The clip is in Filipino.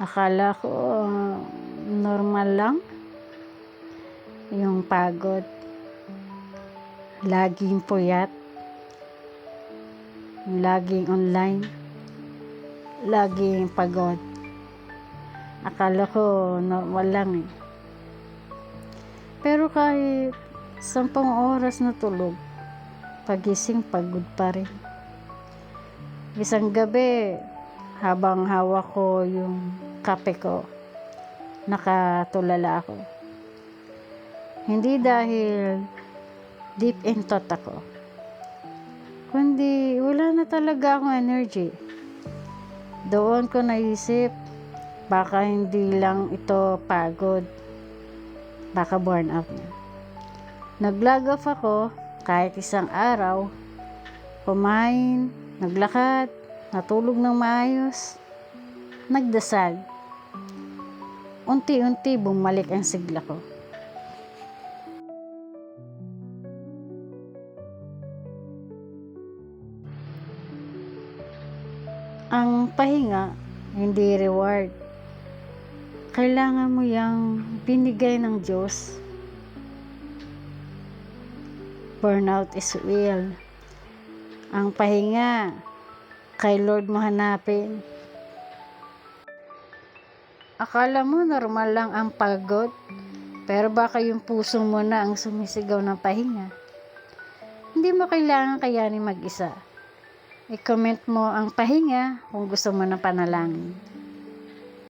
Akala ko normal lang yung pagod. Laging puyat. Laging online. Laging pagod. Akala ko normal lang eh. Pero kahit 10 oras na tulog, pagising pagod pa rin. Isang gabi, habang hawak ko yung kape ko, nakatulala ako. Hindi dahil deep in thought ako, kundi wala na talaga akong energy. Doon ko naisip, baka hindi lang ito pagod, baka burnout na. Nag-log off ako kahit isang araw, kumain, naglakad, natulog ng maayos, nagdasal. Unti-unti bumalik ang sigla ko. Ang pahinga, hindi reward. Kailangan mo yang binigay ng Diyos. Burnout is real. Ang pahinga, kay Lord mo hanapin. Akala mo normal lang ang pagod, pero baka yung puso mo na ang sumisigaw ng pahinga. Hindi mo kailangan kayanin mag-isa. I-comment mo ang pahinga kung gusto mo ng panalangin.